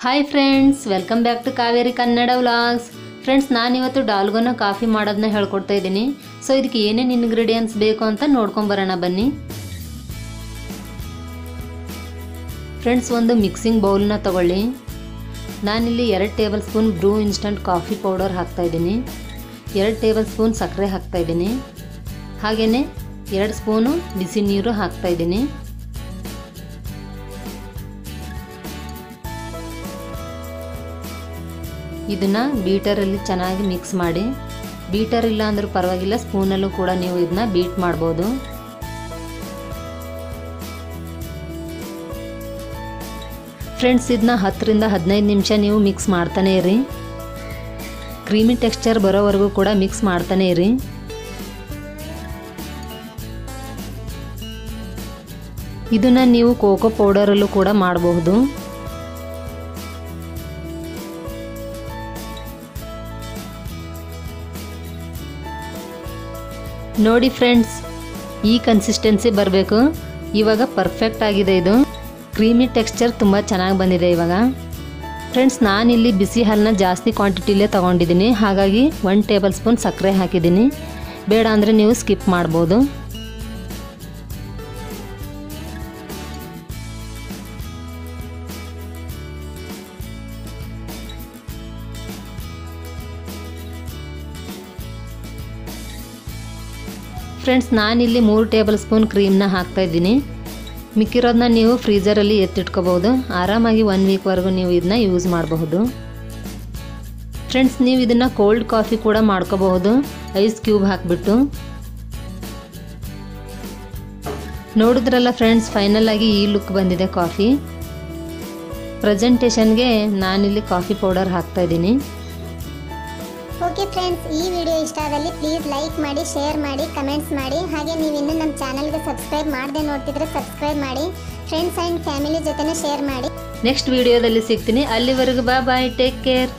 Hi friends, welcome back to Kaveri Kannada vlogs. Friends, ನಾನಿವತ್ತು dalgona coffee ಮಾಡೋದನ್ನ ಹೇಳ್ಕೊಡ್ತಾ ಇದ್ದೀನಿ. ಸೊ ಇದಕ್ಕೆ ಏನೇನು ಇಂಗ್ರೀಡಿಯೆಂಟ್ಸ್ ಬೇಕು ಅಂತ ನೋಡ್ಕೊಂಬರೋಣ ಬನ್ನಿ. ಫ್ರೆಂಡ್ಸ್, ಒಂದು ಮಿಕ್ಸಿಂಗ್ ಬೌಲ್ನ ತಗೊಳ್ಳಿ. ನಾನಿಲ್ಲಿ 2 ಟೇಬಲ್ ಸ್ಪೂನ್ ಬ್ರೂ ಇನ್ಸ್ಟಂಟ್ ಕಾಫಿ ಪೌಡರ್ ಹಾಕ್ತಾಯಿದ್ದೀನಿ. 2 ಟೇಬಲ್ ಸ್ಪೂನ್ ಸಕ್ಕರೆ ಹಾಕ್ತಾಯಿದ್ದೀನಿ. ಹಾಗೆಯೇ 2 ಸ್ಪೂನು ಬಿಸಿ ನೀರು ಹಾಕ್ತಾಯಿದ್ದೀನಿ. ಇದನ್ನು ಬೀಟರಲ್ಲಿ ಚೆನ್ನಾಗಿ ಮಿಕ್ಸ್ ಮಾಡಿ. ಬೀಟರ್ ಇಲ್ಲ ಅಂದರೂ ಪರವಾಗಿಲ್ಲ, ಸ್ಪೂನಲ್ಲೂ ಕೂಡ ನೀವು ಇದನ್ನ ಬೀಟ್ ಮಾಡ್ಬೋದು. ಫ್ರೆಂಡ್ಸ್, ಇದನ್ನ 10 ರಿಂದ 15 ನಿಮಿಷ ನೀವು ಮಿಕ್ಸ್ ಮಾಡ್ತಾನೆ ಇರಿ. ಕ್ರೀಮಿ ಟೆಕ್ಸ್ಚರ್ ಬರೋವರೆಗೂ ಕೂಡ ಮಿಕ್ಸ್ ಮಾಡ್ತಾನೆ ಇರಿ. ಇದನ್ನು ನೀವು ಕೋಕೋ ಪೌಡರಲ್ಲೂ ಕೂಡ ಮಾಡಬಹುದು. ನೋಡಿ ಫ್ರೆಂಡ್ಸ್, ಈ ಕನ್ಸಿಸ್ಟೆನ್ಸಿ ಬರಬೇಕು. ಇವಾಗ ಪರ್ಫೆಕ್ಟ್ ಆಗಿದೆ. ಇದು ಕ್ರೀಮಿ ಟೆಕ್ಸ್ಚರ್ ತುಂಬ ಚೆನ್ನಾಗಿ ಬಂದಿದೆ ಇವಾಗ. ಫ್ರೆಂಡ್ಸ್, ನಾನಿಲ್ಲಿ ಬಿಸಿ ಹಾಲನ್ನ ಜಾಸ್ತಿ ಕ್ವಾಂಟಿಟಿಲೇ ತೊಗೊಂಡಿದ್ದೀನಿ. ಹಾಗಾಗಿ 1 ಟೇಬಲ್ ಸ್ಪೂನ್ ಸಕ್ಕರೆ ಹಾಕಿದ್ದೀನಿ. ಬೇಡ ಅಂದರೆ ನೀವು ಸ್ಕಿಪ್ ಮಾಡ್ಬೋದು. ಫ್ರೆಂಡ್ಸ್, ನಾನಿಲ್ಲಿ 3 ಟೇಬಲ್ ಸ್ಪೂನ್ ಕ್ರೀಮ್ನ ಹಾಕ್ತಾಯಿದ್ದೀನಿ. ಮಿಕ್ಕಿರೋದನ್ನ ನೀವು ಫ್ರೀಜರಲ್ಲಿ ಎತ್ತಿಟ್ಕೋಬೋದು. ಆರಾಮಾಗಿ 1 ವೀಕ್ವರೆಗೂ ನೀವು ಇದನ್ನ ಯೂಸ್ ಮಾಡಬಹುದು. ಫ್ರೆಂಡ್ಸ್, ನೀವು ಇದನ್ನು ಕೋಲ್ಡ್ ಕಾಫಿ ಕೂಡ ಮಾಡ್ಕೋಬಹುದು, ಐಸ್ ಕ್ಯೂಬ್ ಹಾಕಿಬಿಟ್ಟು. ನೋಡಿದ್ರಲ್ಲ ಫ್ರೆಂಡ್ಸ್, ಫೈನಲ್ ಆಗಿ ಈ ಲುಕ್ ಬಂದಿದೆ ಕಾಫಿ. ಪ್ರೆಸೆಂಟೇಷನ್ಗೆ ನಾನಿಲ್ಲಿ ಕಾಫಿ ಪೌಡರ್ ಹಾಕ್ತಾಯಿದ್ದೀನಿ. ಓಕೆ ಫ್ರೆಂಡ್ಸ್, ಈ ವಿಡಿಯೋ ಇಷ್ಟ ಆದಲ್ಲಿ ಪ್ಲೀಸ್ ಲೈಕ್ ಮಾಡಿ, ಶೇರ್ ಮಾಡಿ, ಕಮೆಂಟ್ಸ್ ಮಾಡಿ. ಹಾಗೆ ನೀವು ಇನ್ನೂ ನಮ್ಮ ಚಾನಲ್ಗೆ ಸಬ್ಸ್ಕ್ರೈಬ್ ಮಾಡದೆ ನೋಡ್ತಿದ್ರೆ ಸಬ್ಸ್ಕ್ರೈಬ್ ಮಾಡಿ. ಫ್ರೆಂಡ್ಸ್ ಆ್ಯಂಡ್ ಫ್ಯಾಮಿಲಿ ಜೊತೆನೇ ಶೇರ್ ಮಾಡಿ. ನೆಕ್ಸ್ಟ್ ವಿಡಿಯೋದಲ್ಲಿ ಸಿಗ್ತೀನಿ. ಅಲ್ಲಿವರೆಗೂ ಬಾಯ್, ಟೇಕ್ ಕೇರ್.